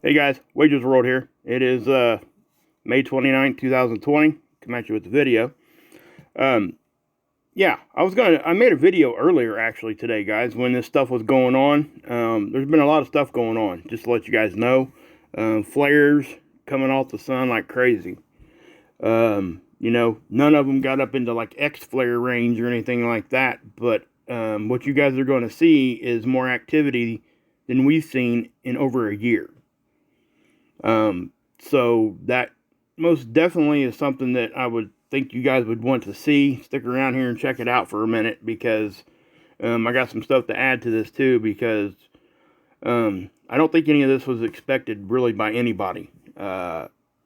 Hey guys, Wages World here. It is May 29th, 2020. Come at you with the video. Um, I made a video earlier actually today, guys, when this stuff was going on. There's been a lot of stuff going on, just to let you guys know. Flares coming off the sun like crazy. None of them got up into like X flare range or anything like that, but what you guys are going to see is more activity than we've seen in over a year. So that most definitely is something that I would think you guys would want to see. Stick around here and check it out for a minute because I got some stuff to add to this too because I don't think any of this was expected really by anybody,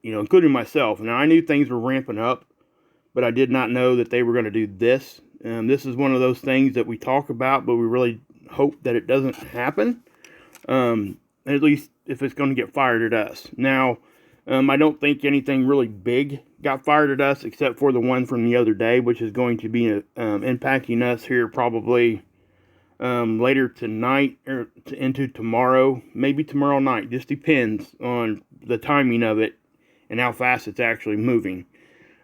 including myself. Now, I knew things were ramping up, but I did not know that they were going to do this. This is one of those things that we talk about, but we really hope that it doesn't happen. At least if it's going to get fired at us. Now, I don't think anything really big got fired at us except for the one from the other day, which is going to be impacting us here probably later tonight or into tomorrow, maybe tomorrow night. Just depends on the timing of it and how fast it's actually moving.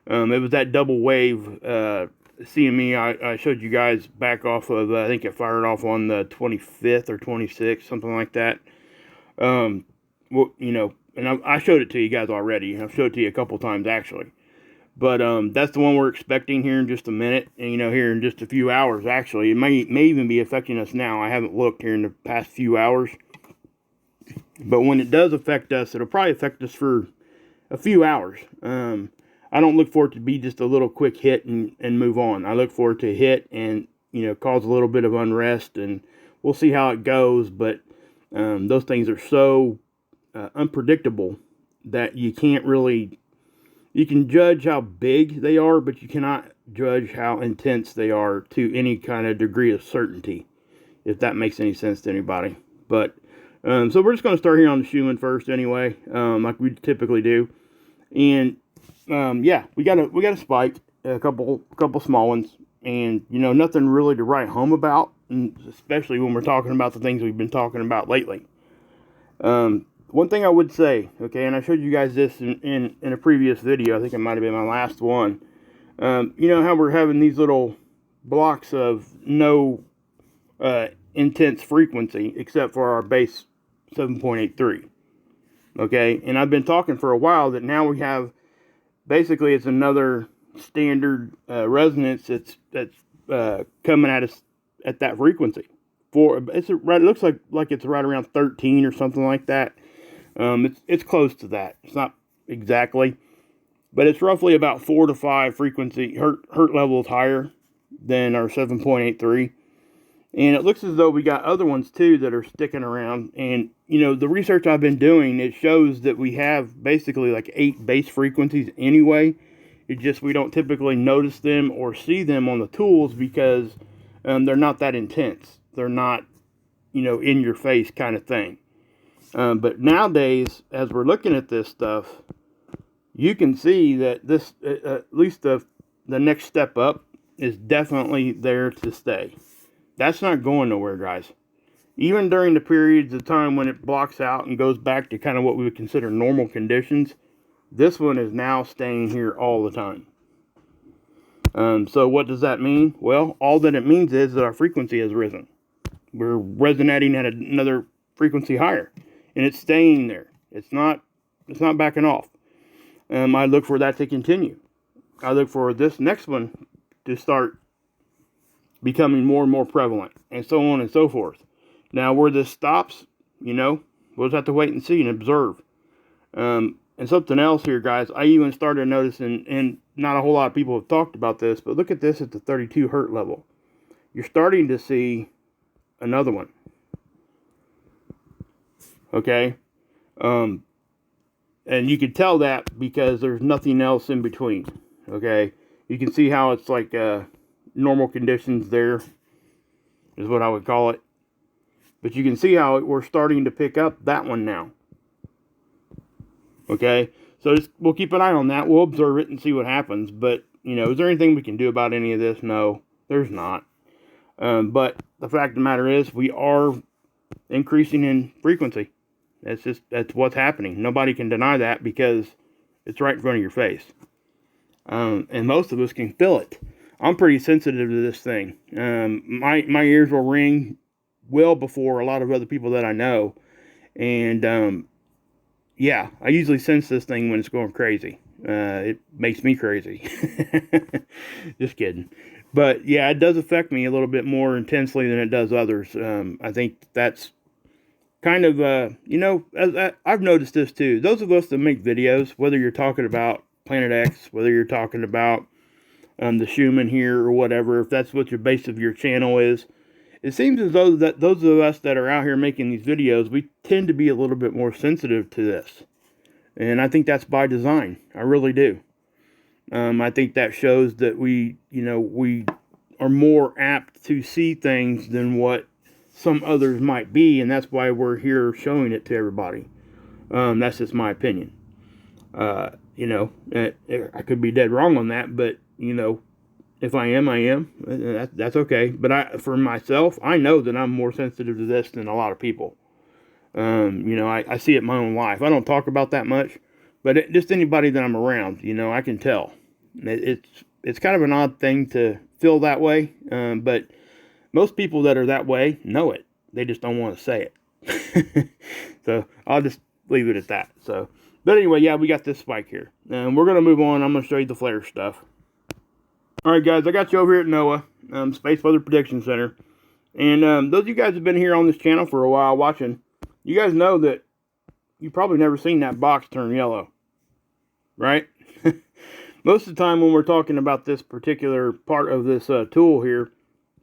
It was that double wave CME I showed you guys back off of, I think it fired off on the 25th or 26th, something like that. And I showed it to you guys already. I've showed it to you a couple times actually. But that's the one we're expecting here in just a minute. And, here in just a few hours, actually. It may even be affecting us now. I haven't looked here in the past few hours. But when it does affect us, it'll probably affect us for a few hours. I don't look for it to be just a little quick hit and move on. I look for it to hit and, cause a little bit of unrest. And we'll see how it goes. But those things are so unpredictable that you can't really, you can judge how big they are, but you cannot judge how intense they are to any kind of degree of certainty, if that makes any sense to anybody. But so we're just going to start here on the Schumann first anyway, like we typically do. And we got a spike, a couple small ones, and nothing really to write home about, and especially when we're talking about the things we've been talking about lately. One thing I would say, okay, and I showed you guys this in a previous video. I think it might have been my last one. How we're having these little blocks of no intense frequency except for our base 7.83. Okay, and I've been talking for a while that now we have basically it's another standard resonance that's coming at us at that frequency. It looks like it's right around 13 or something like that. It's close to that. It's not exactly, but it's roughly about 4 to 5 frequency hertz levels higher than our 7.83. And it looks as though we got other ones too that are sticking around. And the research I've been doing, it shows that we have basically like 8 base frequencies anyway. It's just we don't typically notice them or see them on the tools because they're not that intense. They're not, in your face kind of thing. But nowadays, as we're looking at this stuff, you can see that this, at least the next step up, is definitely there to stay. That's not going nowhere, guys. Even during the periods of time when it blocks out and goes back to kind of what we would consider normal conditions, this one is now staying here all the time. So what does that mean? Well, all that it means is that our frequency has risen. We're resonating at another frequency higher, and it's staying there. It's not backing off. I look for that to continue. I look for this next one to start becoming more and more prevalent, and so on and so forth. Now, where this stops, we'll just have to wait and see and observe. And something else here, guys, I even started noticing, and not a whole lot of people have talked about this, but look at this at the 32 hertz level. You're starting to see another one. Okay? And you can tell that because there's nothing else in between. Okay? You can see how it's like normal conditions there, is what I would call it. But you can see how we're starting to pick up that one now. Okay? So we'll keep an eye on that. We'll observe it and see what happens. But, is there anything we can do about any of this? No, there's not. But the fact of the matter is, we are increasing in frequency. That's what's happening. Nobody can deny that because it's right in front of your face. And most of us can feel it. I'm pretty sensitive to this thing. My ears will ring well before a lot of other people that I know. And yeah, I usually sense this thing when it's going crazy. It makes me crazy. Just kidding. But yeah, it does affect me a little bit more intensely than it does others. I think that's kind of, I've noticed this too. Those of us that make videos, whether you're talking about Planet X, whether you're talking about the Schumann here or whatever, if that's what your base of your channel is, it seems as though that those of us that are out here making these videos, we tend to be a little bit more sensitive to this. And I think that's by design. I really do. I think that shows that we are more apt to see things than what some others might be, and that's why we're here showing it to everybody. That's just my opinion. I could be dead wrong on that, but if I am, I am. That's okay. But for myself, I know that I'm more sensitive to this than a lot of people. I see it in my own life. I don't talk about that much, but just anybody that I'm around, I can tell. It's kind of an odd thing to feel that way, but most people that are that way know it. They just don't want to say it. So I'll just leave it at that. But anyway, yeah, we got this spike here. We're going to move on. I'm going to show you the flare stuff. Alright guys, I got you over here at NOAA, Space Weather Prediction Center. And those of you guys who have been here on this channel for a while watching, you guys know that you've probably never seen that box turn yellow. Right? Most of the time when we're talking about this particular part of this tool here,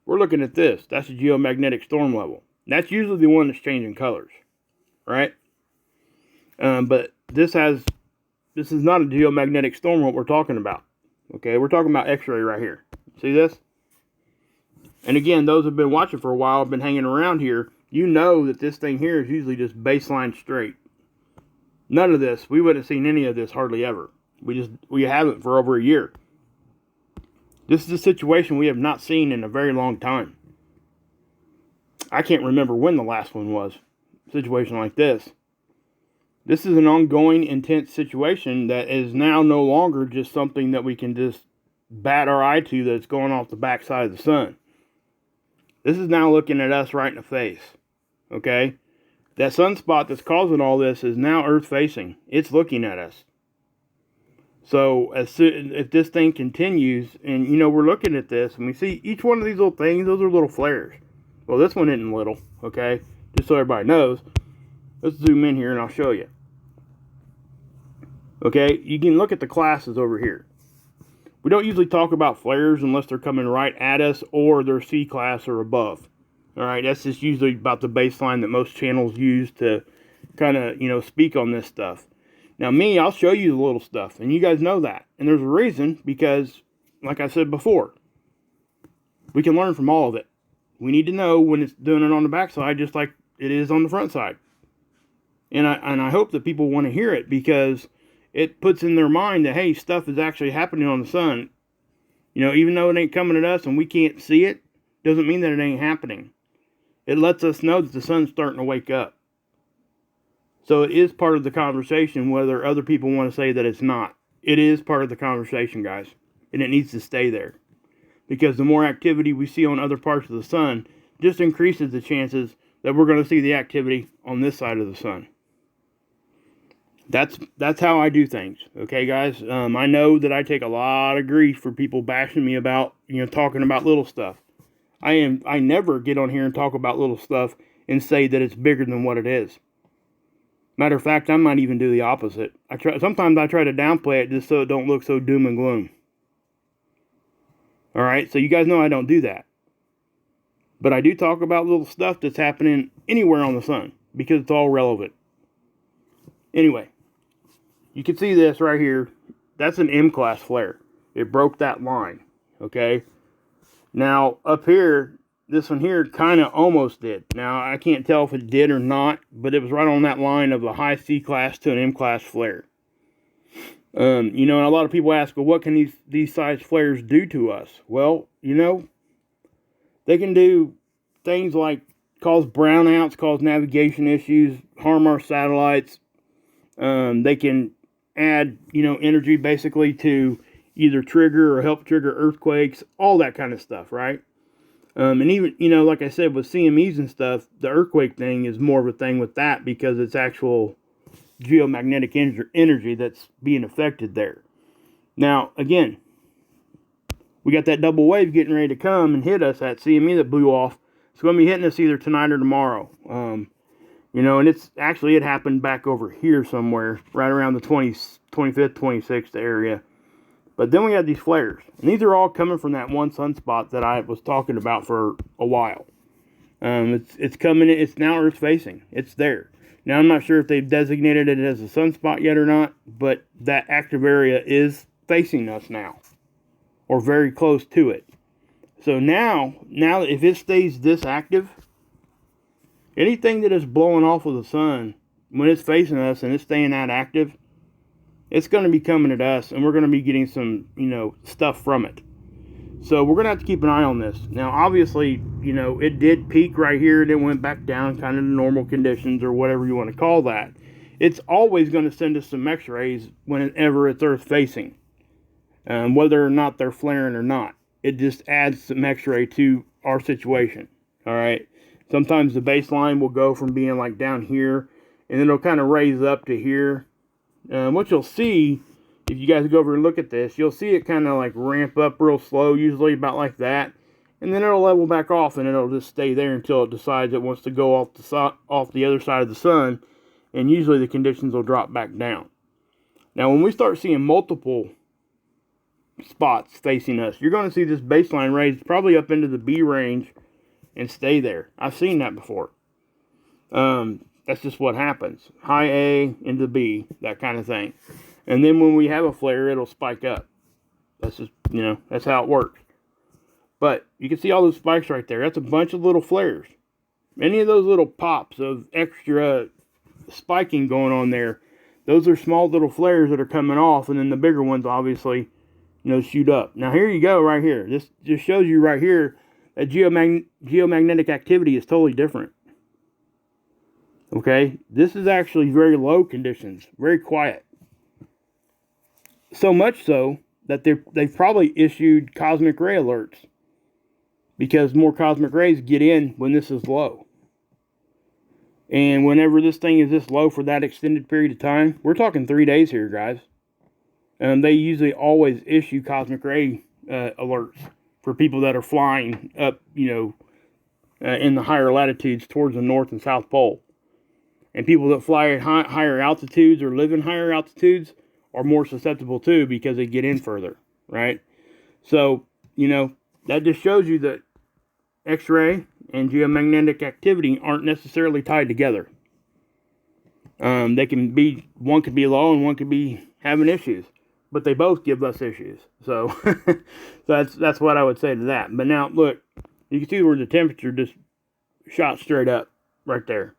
we're looking at this. That's a geomagnetic storm level. That's usually the one that's changing colors. Right? But this is not a geomagnetic storm what we're talking about. Okay, we're talking about X-ray right here. See this? And again, those who have been watching for a while, have been hanging around here, you know that this thing here is usually just baseline straight. None of this. We wouldn't have seen any of this hardly ever. We haven't for over a year. This is a situation we have not seen in a very long time. I can't remember when the last one was. A situation like this. This is an ongoing, intense situation that is now no longer just something that we can just bat our eye to that's going off the backside of the sun. This is now looking at us right in the face. Okay? That sunspot that's causing all this is now Earth-facing. It's looking at us. So, if this thing continues, and, we're looking at this, and we see each one of these little things, those are little flares. Well, this one isn't little, okay? Just so everybody knows. Let's zoom in here, and I'll show you. Okay, you can look at the classes over here. We don't usually talk about flares unless they're coming right at us or they're C class or above. Alright, that's just usually about the baseline that most channels use to kind of, speak on this stuff. Now me, I'll show you the little stuff, and you guys know that. And there's a reason, because, like I said before, we can learn from all of it. We need to know when it's doing it on the backside just like it is on the front side. And I hope that people want to hear it, because it puts in their mind that, hey, stuff is actually happening on the sun. Even though it ain't coming at us and we can't see it, doesn't mean that it ain't happening. It lets us know that the sun's starting to wake up. So it is part of the conversation, whether other people want to say that it's not. It is part of the conversation, guys. And it needs to stay there. Because the more activity we see on other parts of the sun, just increases the chances that we're going to see the activity on this side of the sun. That's how I do things. Okay, guys? I know that I take a lot of grief for people bashing me about, talking about little stuff. I never get on here and talk about little stuff and say that it's bigger than what it is. Matter of fact, I might even do the opposite. Sometimes I try to downplay it just so it don't look so doom and gloom. Alright, so you guys know I don't do that. But I do talk about little stuff that's happening anywhere on the sun, because it's all relevant. Anyway, you can see this right here. That's an M-class flare. It broke that line. Okay? Now, up here, this one here kind of almost did. Now, I can't tell if it did or not, but it was right on that line of a high C-class to an M-class flare. And a lot of people ask, well, what can these size flares do to us? Well, they can do things like cause brownouts, cause navigation issues, harm our satellites. They can add, energy basically to either trigger or help trigger earthquakes, all that kind of stuff, right? And even, like I said, with CMEs and stuff, the earthquake thing is more of a thing with that because it's actual geomagnetic energy that's being affected there. Now, again, we got that double wave getting ready to come and hit us, that CME that blew off. It's going to be hitting us either tonight or tomorrow. And it happened back over here somewhere, right around the 25th, 26th area. But then we had these flares. And these are all coming from that one sunspot that I was talking about for a while. It's coming, it's now Earth facing. It's there. Now, I'm not sure if they've designated it as a sunspot yet or not, but that active area is facing us now, or very close to it. So now if it stays this active, anything that is blowing off of the sun, when it's facing us and it's staying that active, it's going to be coming at us, and we're going to be getting some, stuff from it. So we're going to have to keep an eye on this. Now, obviously, it did peak right here, and it went back down kind of to normal conditions or whatever you want to call that. It's always going to send us some X-rays whenever it's Earth facing, whether or not they're flaring or not. It just adds some X-ray to our situation, all right? Sometimes the baseline will go from being like down here, and then it'll kind of raise up to here. What you'll see, if you guys go over and look at this, you'll see it kind of like ramp up real slow, usually about like that. And then it'll level back off, and it'll just stay there until it decides it wants to go off the other side of the sun. And usually the conditions will drop back down. Now, when we start seeing multiple spots facing us, you're going to see this baseline raise probably up into the B range and stay there. I've seen that before. That's just what happens. High A into B, that kind of thing. And then when we have a flare, it'll spike up. That's just, that's how it works. But you can see all those spikes right there. That's a bunch of little flares. Any of those little pops of extra spiking going on there, those are small little flares that are coming off, and then the bigger ones obviously, shoot up. Now here you go right here. This just shows you right here that geomagnetic activity is totally different. Okay, this is actually very low conditions, very quiet. So much so that they've probably issued cosmic ray alerts because more cosmic rays get in when this is low. And whenever this thing is this low for that extended period of time, we're talking 3 days here, guys. They usually always issue cosmic ray alerts for people that are flying up, in the higher latitudes towards the North and South Pole. And people that fly at higher altitudes or live in higher altitudes are more susceptible too because they get in further, right? So, that just shows you that X-ray and geomagnetic activity aren't necessarily tied together. One could be low and one could be having issues, but they both give us issues. So, that's what I would say to that. But now, look, you can see where the temperature just shot straight up right there.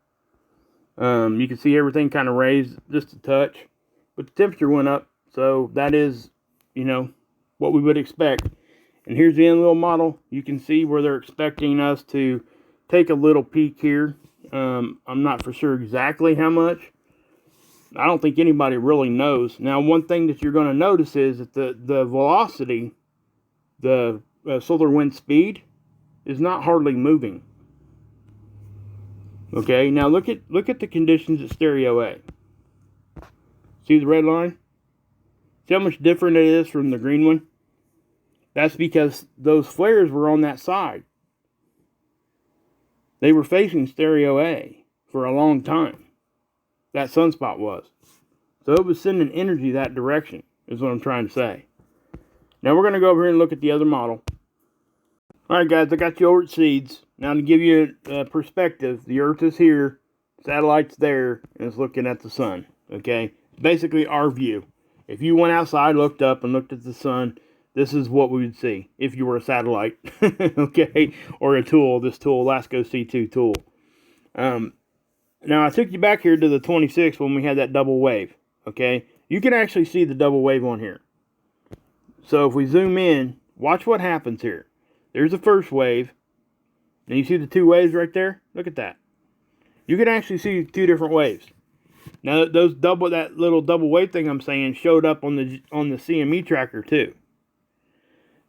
You can see everything kind of raised just a touch, but the temperature went up, so that is, what we would expect. And here's the end little model. You can see where they're expecting us to take a little peek here. I'm not for sure exactly how much. I don't think anybody really knows. Now, one thing that you're going to notice is that the velocity, the solar wind speed, is not hardly moving. Okay, now look at the conditions at stereo A. See the red line? See how much different it is from the green one? That's because those flares were on that side. They were facing stereo A for a long time. That sunspot was. So it was sending energy that direction, is what I'm trying to say. Now we're going to go over here and look at the other model. Alright guys, I got you over at seeds. Now to give you a perspective, the Earth is here, satellite's there, and it's looking at the sun. Okay? Basically our view. If you went outside, looked up, and looked at the sun, this is what we would see if you were a satellite. Okay? Or a tool, this tool, LASCO C2 tool. Now I took you back here to the 26th when we had that double wave. Okay? You can actually see the double wave on here. So if we zoom in, watch what happens here. There's the first wave. And you see the two waves right there? Look at that. You can actually see two different waves. Now that little double wave thing I'm saying showed up on the CME tracker too.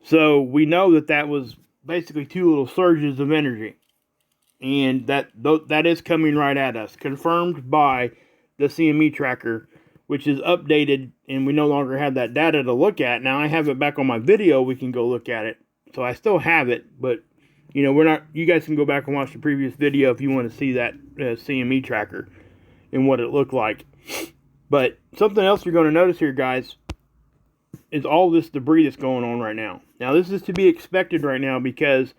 So we know that was basically two little surges of energy. And that is coming right at us, confirmed by the CME tracker, which is updated, and we no longer have that data to look at. Now I have it back on my video, we can go look at it. So I still have it, but you know, you guys can go back and watch the previous video if you want to see that CME tracker and what it looked like. But something else you're going to notice here, guys, is all this debris that's going on right now. Now this is to be expected right now because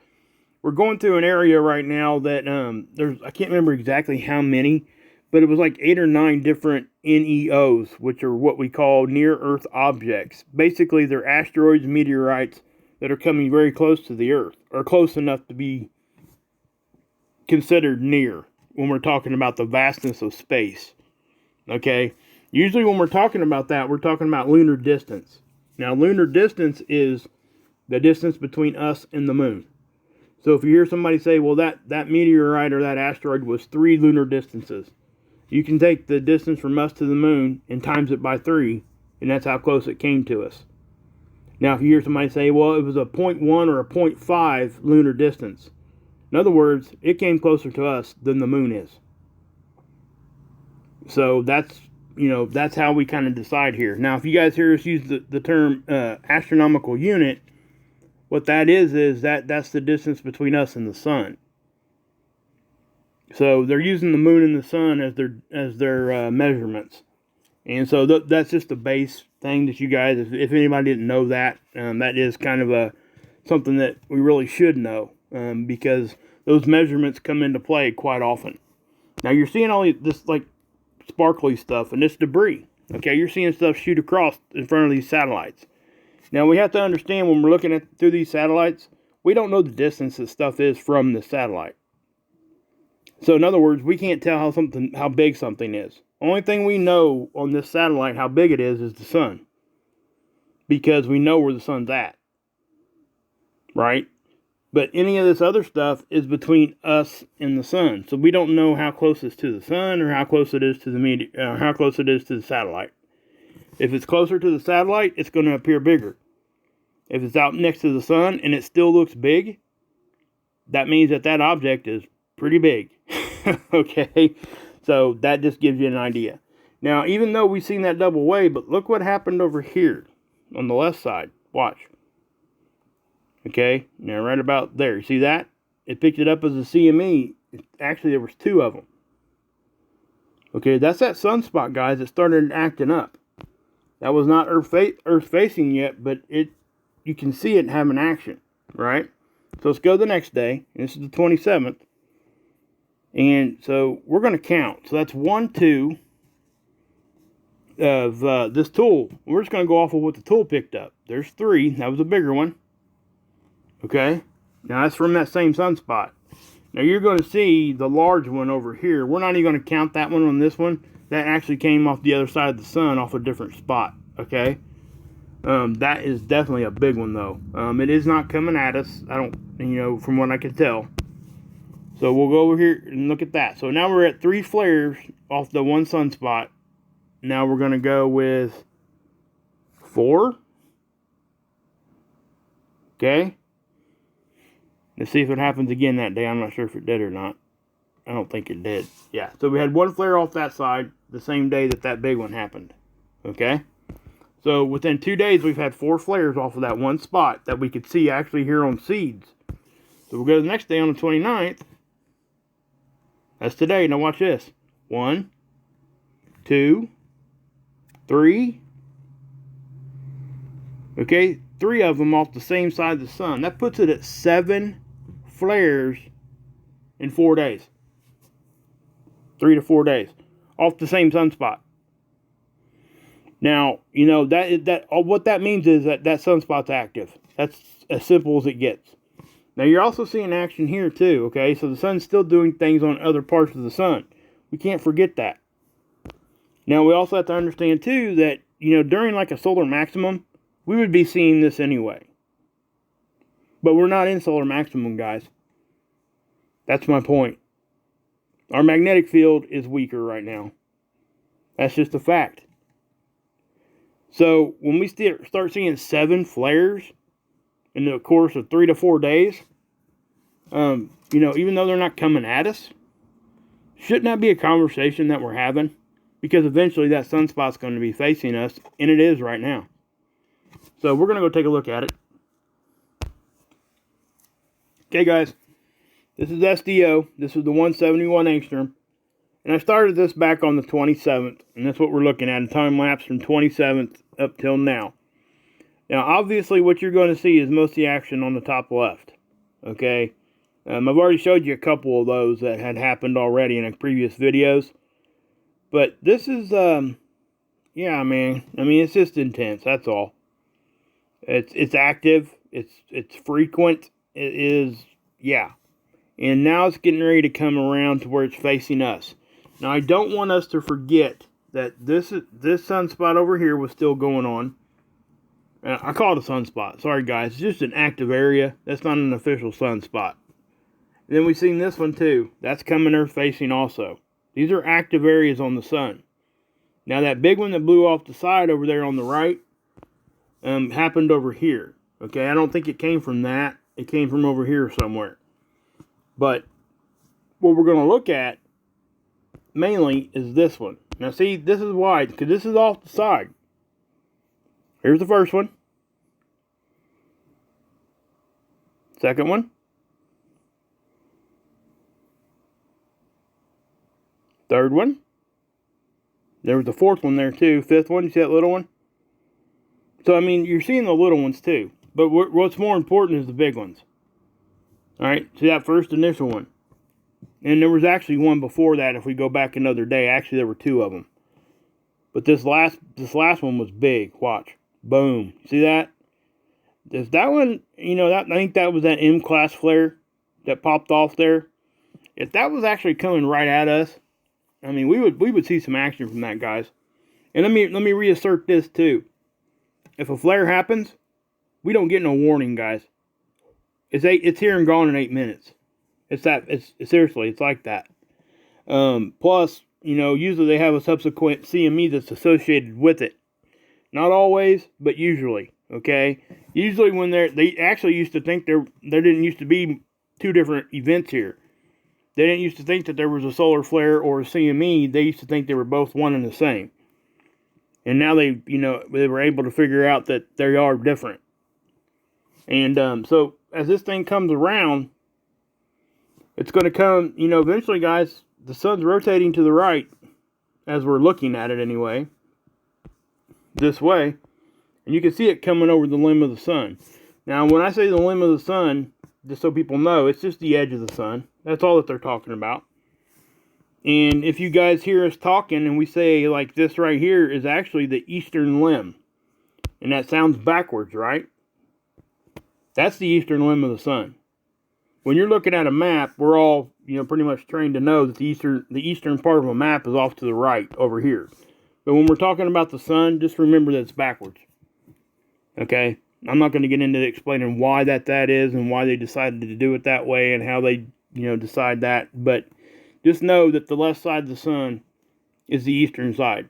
we're going through an area right now that I can't remember exactly how many, but it was like 8 or 9 different NEOs, which are what we call near-Earth objects. Basically, they're asteroids, meteorites that are coming very close to the Earth, or close enough to be considered near when we're talking about the vastness of space. Okay? Usually when we're talking about that, we're talking about lunar distance. Now, lunar distance is the distance between us and the moon. So if you hear somebody say, well, that meteorite or that asteroid was 3 lunar distances, you can take the distance from us to the moon and times it by 3, and that's how close it came to us. Now, if you hear somebody say, well, it was a 0.1 or a 0.5 lunar distance, in other words, it came closer to us than the moon is. So that's how we kind of decide here. Now, if you guys hear us use the term astronomical unit, what that is that's the distance between us and the sun. So they're using the moon and the sun as their measurements, and so that's just the base thing that you guys, if anybody didn't know that, that is kind of something that we really should know, because those measurements come into play quite often. Now you're seeing all this like sparkly stuff and this debris. Okay, you're seeing stuff shoot across in front of these satellites. Now, we have to understand when we're looking through these satellites, we don't know the distance that stuff is from the satellite. So, in other words, we can't tell how big something is. Only thing we know on this satellite how big it is the sun. Because we know where the sun's at. Right? But any of this other stuff is between us and the sun. So, we don't know how close it's to the sun or how close it is to the satellite. If it's closer to the satellite, it's going to appear bigger. If it's out next to the sun and it still looks big, that means that object is pretty big. Okay? So that just gives you an idea. Now, even though we've seen that double wave, but look what happened over here on the left side. Watch. Okay? Now, right about there. You see that? It picked it up as a CME. Actually, there was 2 of them. Okay, that's that sunspot, guys, that started acting up. That was not Earth facing yet, but you can see it having action, right? So let's go to the next day. This is the 27th. And so we're going to count. So that's 1, 2 of this tool. We're just going to go off of what the tool picked up. There's 3. That was a bigger one. Okay? Now that's from that same sunspot. Now you're going to see the large one over here. We're not even going to count that one on this one. That actually came off the other side of the sun, off a different spot, okay? That is definitely a big one, though. It is not coming at us, from what I can tell. So we'll go over here and look at that. So now we're at 3 flares off the one sunspot. Now we're going to go with 4. Okay? Let's see if it happens again that day. I'm not sure if it did or not. I don't think it did. Yeah, so we had 1 flare off that side the same day that big one happened. Okay? So within 2 days, we've had 4 flares off of that one spot that we could see actually here on seeds. So we'll go to the next day on the 29th. That's today. Now watch this. 1, 2, 3. Okay, 3 of them off the same side of the sun. That puts it at 7 flares in 4 days. 3 to 4 days off the same sunspot. Now, what that means is that sunspot's active. That's as simple as it gets. Now, you're also seeing action here too, okay? So the sun's still doing things on other parts of the sun. We can't forget that. Now, we also have to understand too that, during like a solar maximum, we would be seeing this anyway. But we're not in solar maximum, guys. That's my point. Our magnetic field is weaker right now. That's just a fact. So when we start seeing 7 flares in the course of 3 to 4 days, even though they're not coming at us, shouldn't that be a conversation that we're having? Because eventually that sunspot's going to be facing us, and it is right now. So we're going to go take a look at it. Okay, guys. This is SDO. This is the 171 angstrom. And I started this back on the 27th. And that's what we're looking at, a time lapse from 27th up till now. Now, obviously, what you're going to see is most of the action on the top left. Okay? I've already showed you a couple of those that had happened already in previous videos. But this is, yeah, man. I mean, it's just intense. That's all. It's active. It's frequent. It is, yeah. And now it's getting ready to come around to where it's facing us. Now, I don't want us to forget that this sunspot over here was still going on. I call it a sunspot. Sorry, guys. It's just an active area. That's not an official sunspot. And then we've seen this one, too. That's coming Earth facing also. These are active areas on the sun. Now, that big one that blew off the side over there on the right happened over here. Okay, I don't think it came from that. It came from over here somewhere. But what we're going to look at mainly is this one. Now, see, this is why, because this is off the side. Here's the first one. Second one. Third one. There was the fourth one there too. Fifth one. You see that little one? So, I mean, you're seeing the little ones too. But what's more important is the big ones. Alright, see that first initial one. And there was actually one before that if we go back another day. Actually, there were 2 of them. But this last one was big. Watch. Boom. See that? If that one, I think that was that M-class flare that popped off there. If that was actually coming right at us, I mean, we would see some action from that, guys. And let me reassert this too. If a flare happens, we don't get no warning, guys. It's here and gone in 8 minutes. Seriously, it's like that. Plus, usually they have a subsequent CME that's associated with it. Not always, but usually. Okay, usually when they actually used to think there didn't used to be 2 different events here. They didn't used to think that there was a solar flare or a CME. They used to think they were both one and the same. And now they were able to figure out that they are different. And so as this thing comes around, it's going to come, eventually, guys, the sun's rotating to the right as we're looking at it anyway, this way. And you can see it coming over the limb of the sun. Now, when I say the limb of the sun, just so people know, it's just the edge of the sun. That's all that they're talking about. And if you guys hear us talking and we say like this right here is actually the eastern limb. And that sounds backwards, right? That's the eastern limb of the sun. When you're looking at a map, we're all, pretty much trained to know that the eastern part of a map is off to the right over here. But when we're talking about the sun, just remember that it's backwards. Okay? I'm not going to get into explaining why that is and why they decided to do it that way and how they, decide that. But just know that the left side of the sun is the eastern side.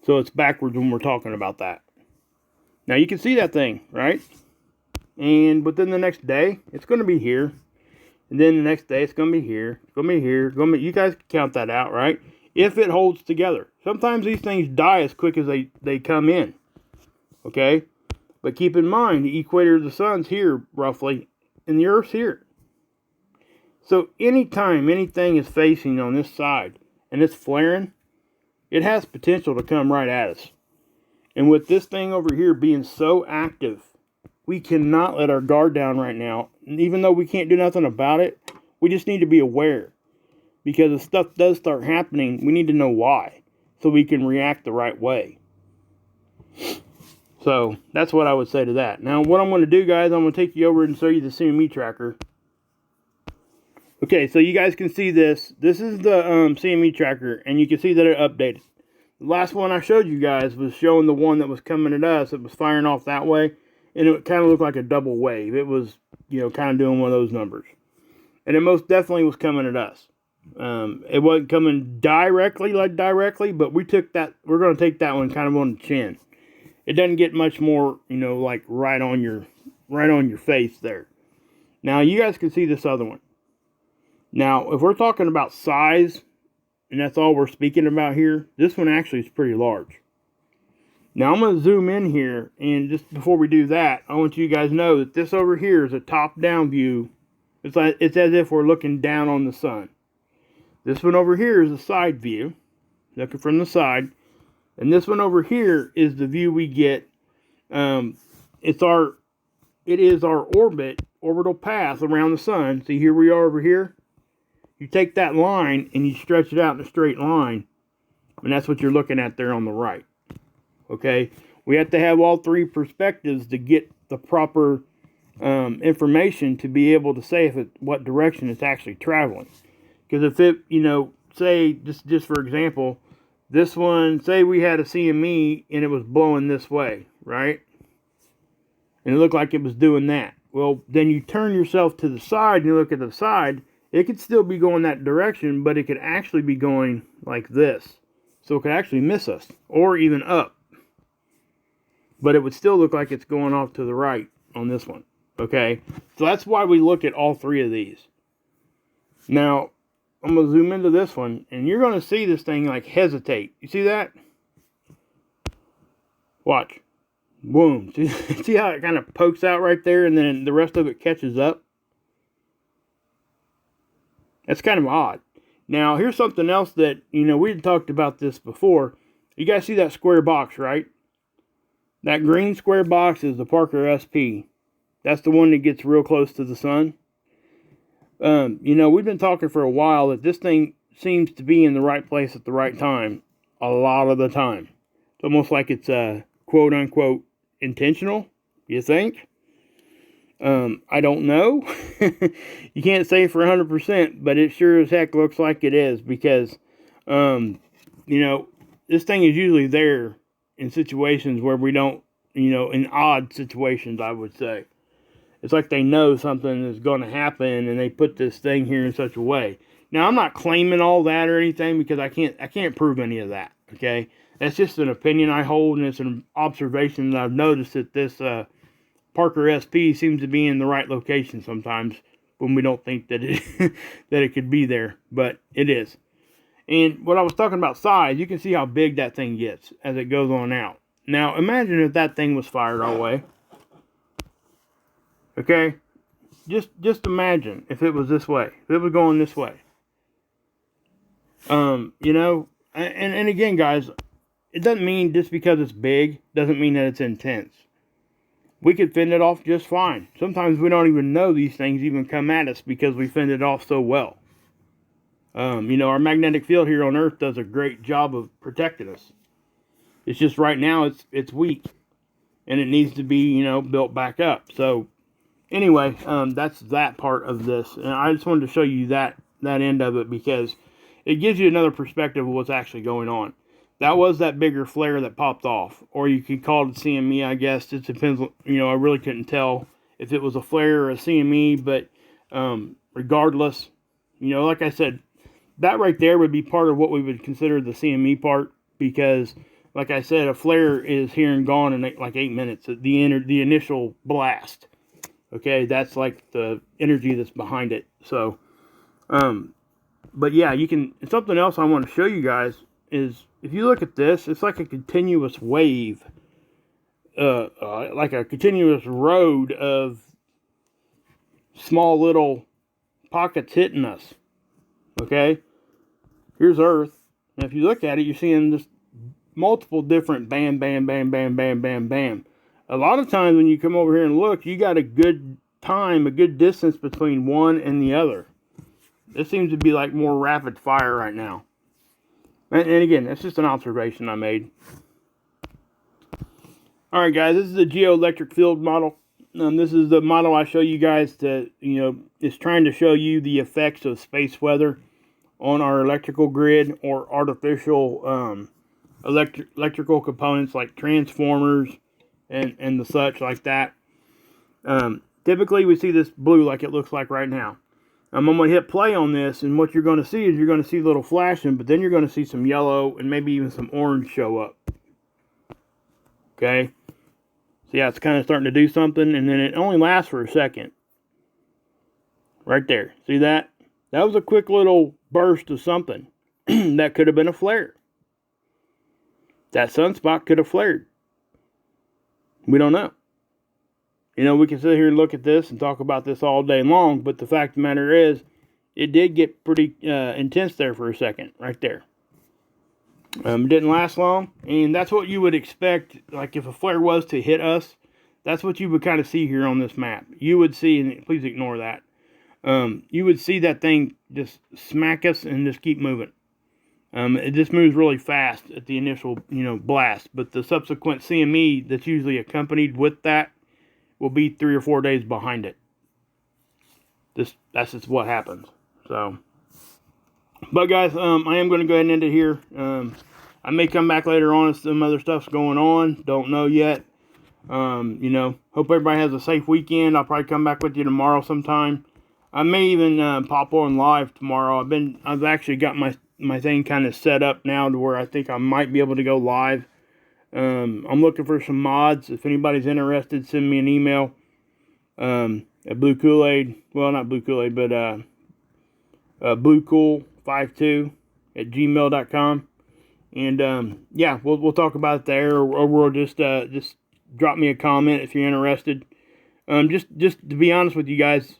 So it's backwards when we're talking about that. Now you can see that thing, right? And within the next day, it's going to be here. And then the next day, it's going to be here. It's going to be here. You guys can count that out, right? If it holds together. Sometimes these things die as quick as they come in. Okay? But keep in mind, the equator of the sun's here, roughly. And the Earth's here. So anytime anything is facing on this side and it's flaring, it has potential to come right at us. And with this thing over here being so active, we cannot let our guard down right now. And even though we can't do nothing about it, we just need to be aware. Because if stuff does start happening, we need to know why. So we can react the right way. So, that's what I would say to that. Now, what I'm going to do, guys, I'm going to take you over and show you the CME tracker. Okay, so you guys can see this. This is the CME tracker, and you can see that it updated. The last one I showed you guys was showing the one that was coming at us. It was firing off that way, and it kind of looked like a double wave. It was, kind of doing one of those numbers. and it most definitely was coming at us. It wasn't coming directly, but we're going to take that one kind of on the chin. It doesn't get much more, like right on your face there. Now you guys can see this other one. Now, if we're talking about size, and that's all we're speaking about here, this one actually is pretty large. Now I'm going to zoom in here, and just before we do that, I want you guys to know that this over here is a top-down view. It's as if we're looking down on the sun. This one over here is a side view, looking from the side. And this one over here is the view we get. It is our orbital path around the sun. See, here we are over here. You take that line and you stretch it out in a straight line. And that's what you're looking at there on the right. Okay? We have to have all three perspectives to get the proper information to be able to say what direction it's actually traveling. Because if it, say, just for example, this one, say we had a CME and it was blowing this way, right? And it looked like it was doing that. Well, then you turn yourself to the side and you look at the side, it could still be going that direction, but it could actually be going like this. So it could actually miss us, or even up. But it would still look like it's going off to the right on this one, okay? So that's why we look at all three of these. Now, I'm going to zoom into this one, and you're going to see this thing like hesitate. You see that? Watch. Boom. See how it kind of pokes out right there, and then the rest of it catches up? That's kind of odd. Now, here's something else that, we had talked about this before. You guys see that square box, right? That green square box is the Parker SP. That's the one that gets real close to the sun. We've been talking for a while that this thing seems to be in the right place at the right time a lot of the time. It's almost like it's quote unquote intentional, you think? I don't know. You can't say for 100%, but it sure as heck looks like it is, because this thing is usually there in situations where we don't, in odd situations, I would say. It's like they know something is going to happen, and they put this thing here in such a way. Now, I'm not claiming all that or anything, because I can't prove any of that, okay? That's just an opinion I hold, and it's an observation that I've noticed that this Parker SP seems to be in the right location sometimes when we don't think that it could be there, but it is. And what I was talking about size, you can see how big that thing gets as it goes on out. Now, imagine if that thing was fired our way. Okay, just imagine if it was this way, if it was going this way. And again, guys, it doesn't mean just because it's big doesn't mean that it's intense. We could fend it off just fine. Sometimes we don't even know these things even come at us because we fend it off so well. Our magnetic field here on Earth does a great job of protecting us. It's just right now it's weak, and it needs to be built back up. So. Anyway, that's that part of this. And I just wanted to show you that end of it, because it gives you another perspective of what's actually going on. That was that bigger flare that popped off. Or you could call it a CME, I guess. It depends. I really couldn't tell if it was a flare or a CME. But regardless, like I said, that right there would be part of what we would consider the CME part. Because, like I said, a flare is here and gone in like 8 minutes. The initial blast. Okay, that's like the energy that's behind it. So, but yeah, something else I want to show you guys is, if you look at this, it's like a continuous wave, like a continuous road of small little pockets hitting us. Okay, here's Earth, and if you look at it, you're seeing just multiple different bam, bam, bam, bam, bam, bam, bam. A lot of times when you come over here and look, you got a good distance between one and the other. This seems to be like more rapid fire right now. And again, that's just an observation I made. Alright guys, this is the geoelectric field model. This is the model I show you guys to, is trying to show you the effects of space weather on our electrical grid, or artificial electrical components like transformers, and the such like that. Typically we see this blue like it looks like right now. I'm going to hit play on this, and what you're going to see is you're going to see a little flashing, but then you're going to see some yellow and maybe even some orange show up. Okay? So yeah, it's kind of starting to do something, and then it only lasts for a second. Right there. See that? That was a quick little burst of something. That could have been a flare. That sunspot could have flared. We don't know. You know, we can sit here and look at this and talk about this all day long, but the fact of the matter is, it did get pretty intense there for a second, right there. It didn't last long, and that's what you would expect. Like if a flare was to hit us, that's what you would kind of see here on this map. You would see, and please ignore that. You would see that thing just smack us and just keep moving. It just moves really fast at the initial, blast, but the subsequent CME that's usually accompanied with that will be 3 or 4 days behind it. That's just what happens. So, but guys, I am going to go ahead and end it here. I may come back later on if some other stuff's going on. Don't know yet. Hope everybody has a safe weekend. I'll probably come back with you tomorrow sometime. I may even pop on live tomorrow. I've actually got my thing kind of set up now to where I think I might be able to go live. I'm looking for some mods. If anybody's interested, send me an email. At Blue Kool-Aid. Well, not Blue Kool-Aid, but BlueCool52 at gmail.com. And yeah, we'll talk about it there, or we'll just drop me a comment if you're interested. Just to be honest with you guys,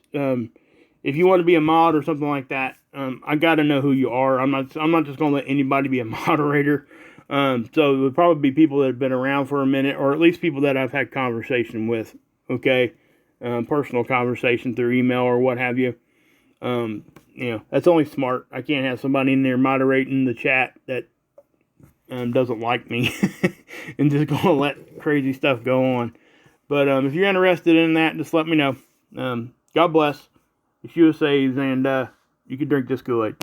if you want to be a mod or something like that, I got to know who you are. I'm not just going to let anybody be a moderator. So it would probably be people that have been around for a minute, or at least people that I've had conversation with. Okay, personal conversation through email or what have you. That's only smart. I can't have somebody in there moderating the chat that doesn't like me and just going to let crazy stuff go on. But if you're interested in that, just let me know. God bless. Yeshua saves, and you can drink this Kool-Aid.